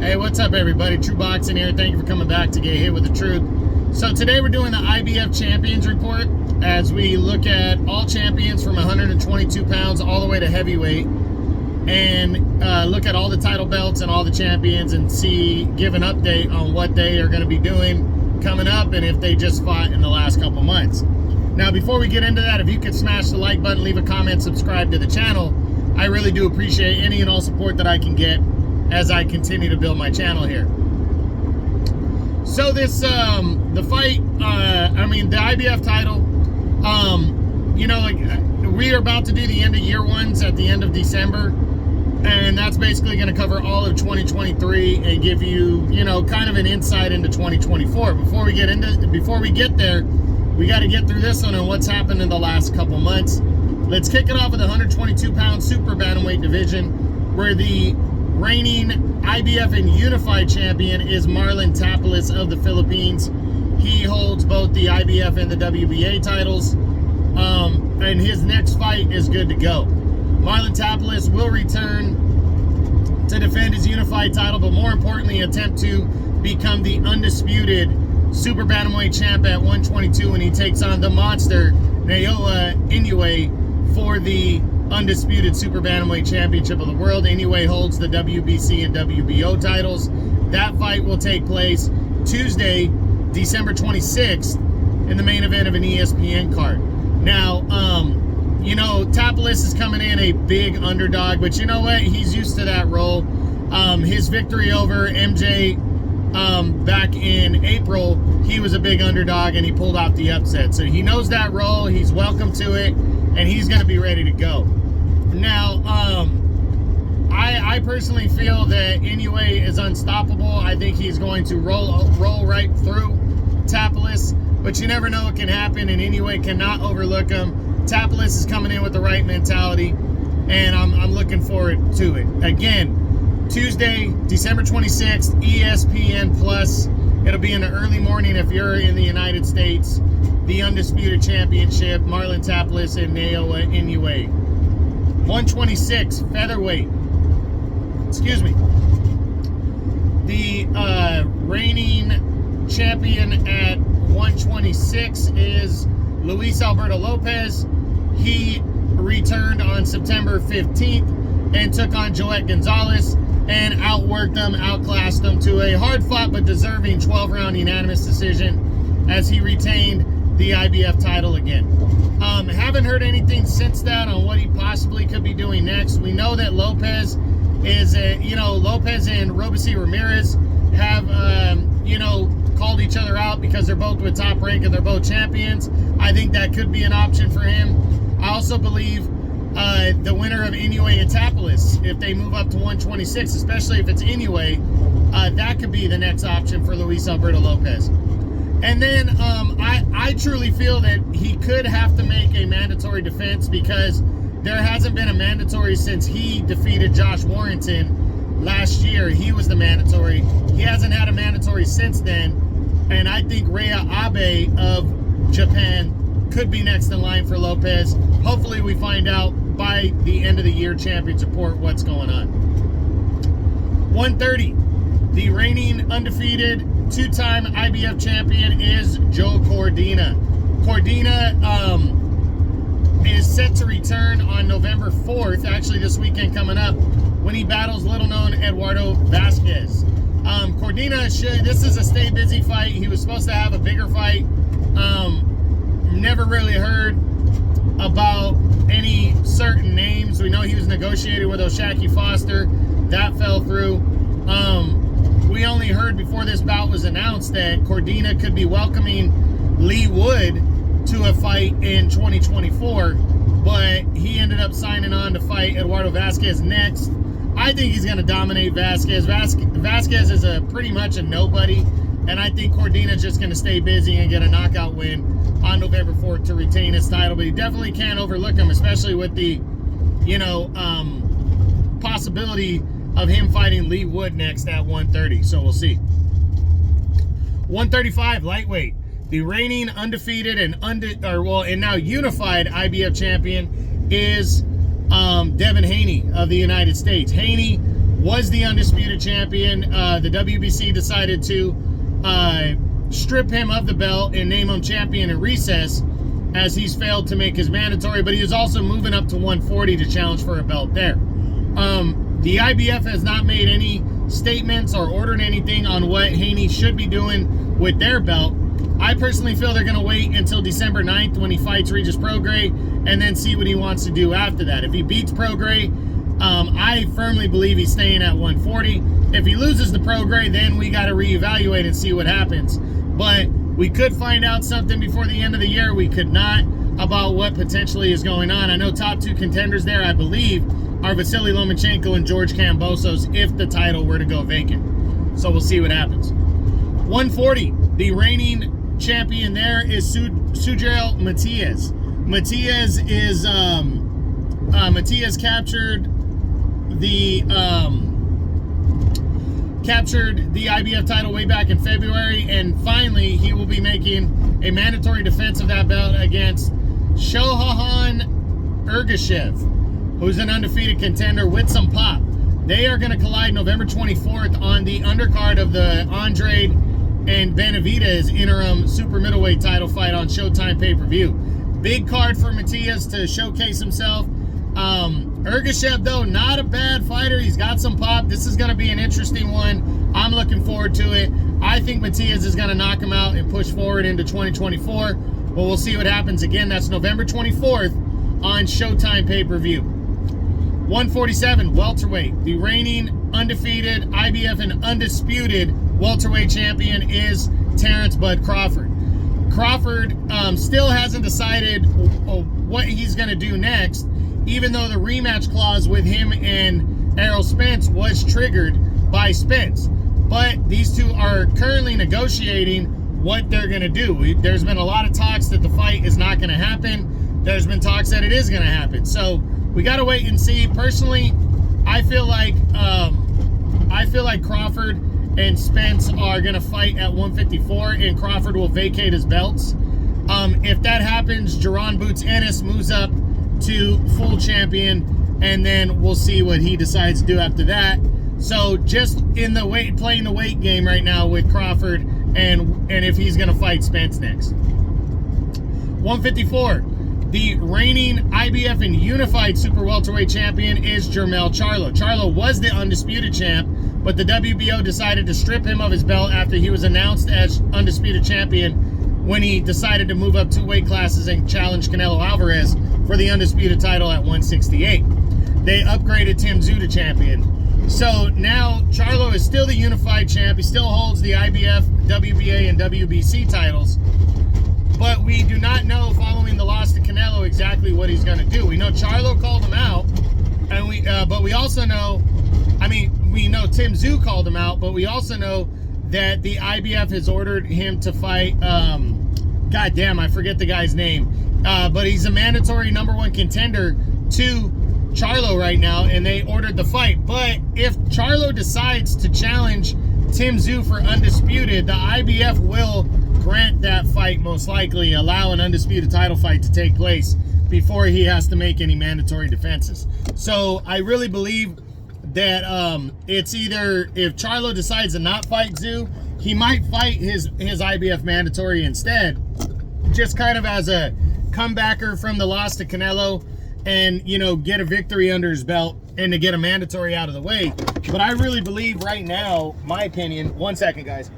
Hey, what's up everybody? True Boxing here. Thank you for coming back to get hit with the truth. So today we're doing the IBF Champions Report as we look at all champions from 122 pounds all the way to heavyweight and look at all the title belts and all the champions and give an update on what they are going to be doing coming up and if they just fought in the last couple months. Now, before we get into that, if you could smash the like button, leave a comment, subscribe to the channel, I really do appreciate any and all support that I can get as I continue to build my channel here. So this, the fight, the IBF title, we are about to do the end of year ones at the end of December, and that's basically going to cover all of 2023 and give you, kind of an insight into 2024. Before we get there, we got to get through this one and what's happened in the last couple months. Let's kick it off with the 122-pound super bantamweight division, where the reigning IBF and Unified champion is Marlon Tapales of the Philippines. He holds both the IBF and the WBA titles, and his next fight is good to go. Marlon Tapales will return to defend his Unified title, but more importantly, attempt to become the undisputed super bantamweight champ at 122 when he takes on the monster Naoya Inoue for the undisputed super bantamweight championship of the world. Inoue holds the WBC and WBO titles. That fight will take place Tuesday, December 26th in the main event of an ESPN card. Now, Tapales is coming in a big underdog, but you know what? He's used to that role. His victory over MJ back in April, he was a big underdog and he pulled off the upset. So he knows that role, he's welcome to it, and he's going to be ready to go. Now, I personally feel that Inoue is unstoppable. I think he's going to roll right through Tapales, but you never know what can happen, and Inoue cannot overlook him. Tapales is coming in with the right mentality, and I'm looking forward to it. Again, Tuesday, December 26th, ESPN Plus. It'll be in the early morning if you're in the United States. The undisputed championship, Marlon Tapales and Naoya Inoue. 126 featherweight. Excuse me. The reigning champion at 126 is Luis Alberto Lopez. He returned on September 15th and took on Joet Gonzalez and outworked them, outclassed them to a hard-fought but deserving 12-round unanimous decision as he retained the IBF title again. Haven't heard anything since that on what he possibly could be doing next. We know that Lopez is, Lopez and Robeisy Ramirez have, called each other out because they're both with Top Rank and they're both champions. I think that could be an option for him. I also believe the winner of Inoue and Tapales, if they move up to 126, especially if it's Inoue, that could be the next option for Luis Alberto Lopez. And then I truly feel that he could have to make a mandatory defense because there hasn't been a mandatory since he defeated Josh Warrington last year. He was the mandatory. He hasn't had a mandatory since then. And I think Rhea Abe of Japan could be next in line for Lopez. Hopefully we find out by the end of the year Champions Report what's going on. 130. The reigning undefeated two-time IBF champion is Joe Cordina. Cordina is set to return on November 4th, actually this weekend coming up, when he battles little-known Eduardo Vasquez. Cordina, this is a stay busy fight. He was supposed to have a bigger fight. Never really heard about any certain names. We know he was negotiating with O'Shaquie Foster. That fell through. We only heard before this bout was announced that Cordina could be welcoming Lee Wood to a fight in 2024, but he ended up signing on to fight Eduardo Vasquez next. I think he's going to dominate Vasquez. Vasquez is pretty much a nobody, and I think Cordina's just going to stay busy and get a knockout win on November 4th to retain his title, but he definitely can't overlook him, especially with the, possibility of him fighting Lee Wood next at 130. So we'll see. 135 lightweight. The reigning undefeated and now unified IBF champion is Devin Haney of the United States. Haney was the undisputed champion. The WBC decided to strip him of the belt and name him champion in recess, as he's failed to make his mandatory, but he is also moving up to 140 to challenge for a belt there. The IBF has not made any statements or ordered anything on what Haney should be doing with their belt. I personally feel they're going to wait until December 9th when he fights Regis Prograis and then see what he wants to do after that. If he beats Prograis, I firmly believe he's staying at 140. If he loses to Prograis, then we got to reevaluate and see what happens. But we could find out something before the end of the year. We could not, about what potentially is going on. I know top two contenders there, I believe, are Vasily Lomachenko and George Kambosos if the title were to go vacant. So we'll see what happens. 140, the reigning champion there is Sujal Matias. Matias is Matias captured the IBF title way back in February, and finally he will be making a mandatory defense of that belt against Shohan Ergashev, who's an undefeated contender with some pop. They are going to collide November 24th on the undercard of the Andrade and Benavidez interim super middleweight title fight on Showtime pay-per-view. Big card for Matias to showcase himself. Ergashev, though, not a bad fighter. He's got some pop. This is going to be an interesting one. I'm looking forward to it. I think Matias is going to knock him out and push forward into 2024. But we'll see what happens. Again, that's November 24th on Showtime pay-per-view. 147, welterweight. The reigning undefeated IBF and undisputed welterweight champion is Terrence Bud Crawford. Crawford still hasn't decided what he's going to do next, even though the rematch clause with him and Errol Spence was triggered by Spence. But these two are currently negotiating what they're going to do. There's been a lot of talks that the fight is not going to happen. There's been talks that it is going to happen. So we got to wait and see. Personally, I feel like Crawford and Spence are going to fight at 154, and Crawford will vacate his belts. If that happens, Jaron Boots Ennis moves up to full champion, and then we'll see what he decides to do after that. So just in the playing the weight game right now with Crawford, and if he's going to fight Spence next. 154, the reigning IBF and unified super welterweight champion is Jermell Charlo. Charlo was the undisputed champ, but the WBO decided to strip him of his belt after he was announced as undisputed champion when he decided to move up 2 weight classes and challenge Canelo Alvarez for the undisputed title at 168. They upgraded Tim Tszyu to champion. So now Charlo is still the unified champ. He still holds the IBF, WBA, and WBC titles. But we do not know, following the loss to Canelo, exactly what he's going to do. We know Charlo called him out, and but we also know, we know Tim Tszyu called him out, but we also know that the IBF has ordered him to fight, God damn, I forget the guy's name, but he's a mandatory #1 contender to Charlo right now, and they ordered the fight. But if Charlo decides to challenge Tim Tszyu for undisputed, the IBF will grant that fight, most likely, allow an undisputed title fight to take place before he has to make any mandatory defenses. So I really believe that it's either, if Charlo decides to not fight Tszyu, he might fight his IBF mandatory instead, just kind of as a comebacker from the loss to Canelo, and, you know, get a victory under his belt and to get a mandatory out of the way. But I really believe right now, my opinion, 1 second, guys.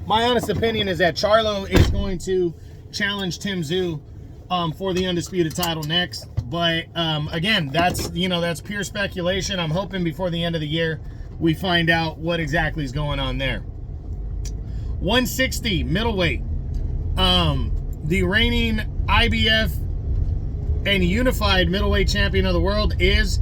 My honest opinion is that Charlo is going to challenge Tim Tszyu for the undisputed title next. But again, that's pure speculation. I'm hoping before the end of the year we find out what exactly is going on there. 160 middleweight. The reigning IBF and unified middleweight champion of the world is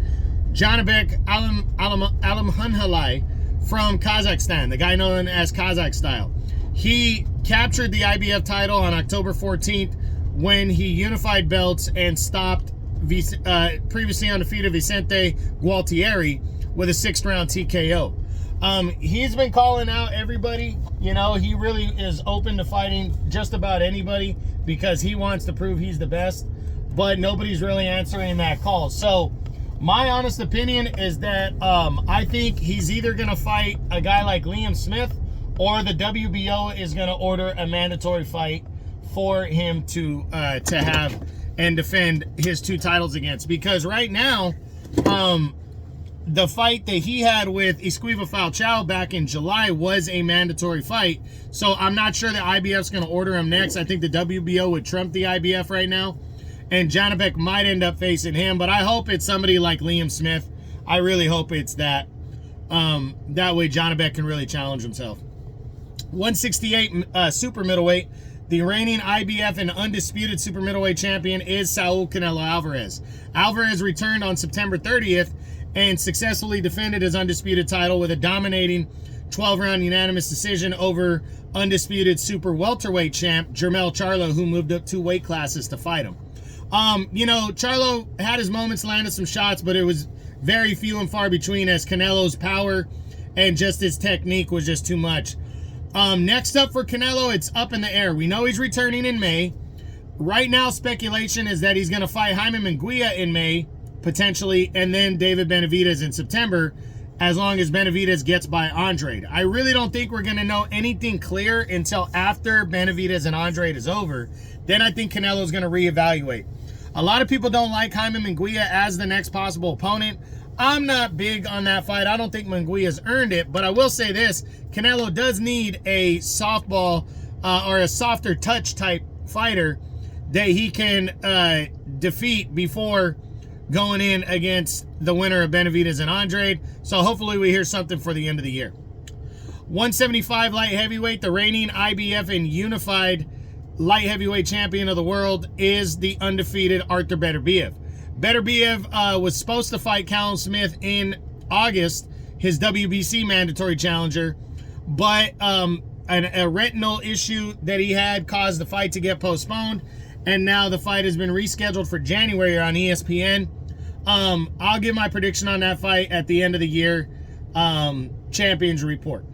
Janibek Alimkhanuly from Kazakhstan, the guy known as Kazakh Style. He captured the IBF title on October 14th when he unified belts and stopped previously undefeated Vicente Gualtieri with a 6th round TKO. He's been calling out everybody. You know, he really is open to fighting just about anybody because he wants to prove he's the best. but nobody's really answering that call. So my honest opinion is that I think he's either going to fight a guy like Liam Smith, or the WBO is going to order a mandatory fight for him to have and defend his 2 titles against. Because right now, the fight that he had with Esquiva Falchao back in July was a mandatory fight. So I'm not sure that IBF's going to order him next. I think the WBO would trump the IBF right now. And Janibek might end up facing him. But I hope it's somebody like Liam Smith. I really hope it's that. That way Janibek can really challenge himself. 168 super middleweight. The reigning IBF and undisputed super middleweight champion is Saul Canelo Alvarez. Alvarez returned on September 30th and successfully defended his undisputed title with a dominating 12-round unanimous decision over undisputed super welterweight champ Jermell Charlo, who moved up 2 weight classes to fight him. You know, Charlo had his moments, landed some shots, but it was very few and far between, as Canelo's power and just his technique was just too much. Next up for Canelo, it's up in the air. We know he's returning in May. Right now, speculation is that he's going to fight Jaime Munguia in May, potentially, and then David Benavidez in September, as long as Benavidez gets by Andrade. I really don't think we're going to know anything clear until after Benavidez and Andrade is over. Then I think Canelo's going to reevaluate. A lot of people don't like Jaime Munguia as the next possible opponent. I'm not big on that fight. I don't think Munguia's earned it, but I will say this. Canelo does need a softball or a softer touch type fighter that he can defeat before going in against the winner of Benavidez and Andrade. So hopefully we hear something for the end of the year. 175 light heavyweight, the reigning IBF and unified light heavyweight champion of the world is the undefeated Arthur Beterbiev. Beterbiev was supposed to fight Callum Smith in August, his WBC mandatory challenger, but a retinal issue that he had caused the fight to get postponed, and now the fight has been rescheduled for January on ESPN. I'll give my prediction on that fight at the end of the year. Champions Report.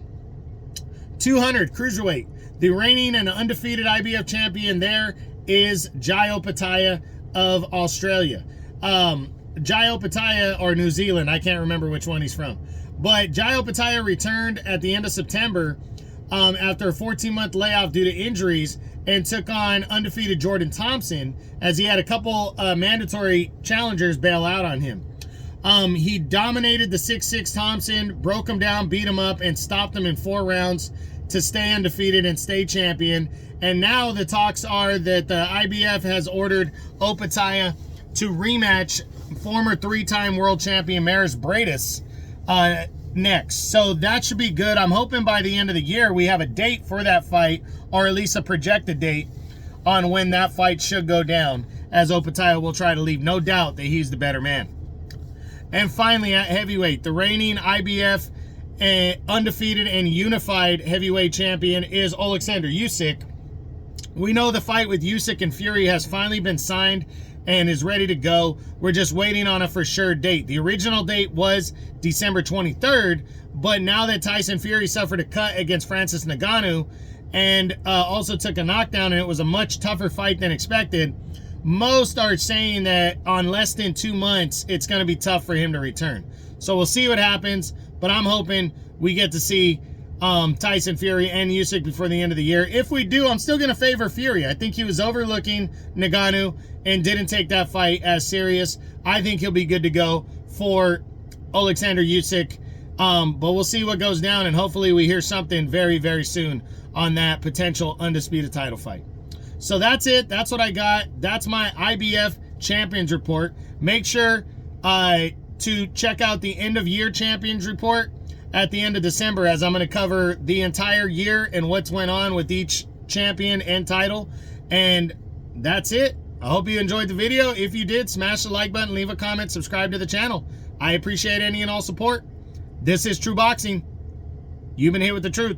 200 cruiserweight. The reigning and undefeated IBF champion there is Jai Opetaia of Australia. Jai Opetaia, or New Zealand, I can't remember which one he's from. But Jai Opetaia returned at the end of September after a 14-month layoff due to injuries, and took on undefeated Jordan Thompson, as he had a couple mandatory challengers bail out on him. He dominated the 6'6" Thompson, broke him down, beat him up, and stopped him in 4 rounds to stay undefeated and stay champion. And now the talks are that the IBF has ordered Opetaia to rematch former 3-time world champion Maris Bradis next. So that should be good. I'm hoping by the end of the year we have a date for that fight, or at least a projected date on when that fight should go down, as Opetaia will try to leave no doubt that he's the better man. And finally, at heavyweight, the reigning IBF undefeated and unified heavyweight champion is Oleksandr Usyk. We know the fight with Usyk and Fury has finally been signed and is ready to go. We're just waiting on a for sure date. The original date was December 23rd, but now that Tyson Fury suffered a cut against Francis Ngannou and also took a knockdown, and it was a much tougher fight than expected, most are saying that on less than 2 months, it's going to be tough for him to return. So we'll see what happens, but I'm hoping we get to see Tyson Fury and Usyk before the end of the year. If we do, I'm still going to favor Fury. I think he was overlooking Ngannou and didn't take that fight as serious. I think he'll be good to go for Oleksandr Usyk. But we'll see what goes down, and hopefully we hear something very, very soon on that potential undisputed title fight. So that's it. That's what I got. That's my IBF Champions Report. Make sure to check out the end of year Champions Report at the end of December, as I'm going to cover the entire year and what's went on with each champion and title. And that's it. I hope you enjoyed the video. If you did, smash the like button, leave a comment, subscribe to the channel. I appreciate any and all support. This is True Boxing. You've been here with the truth.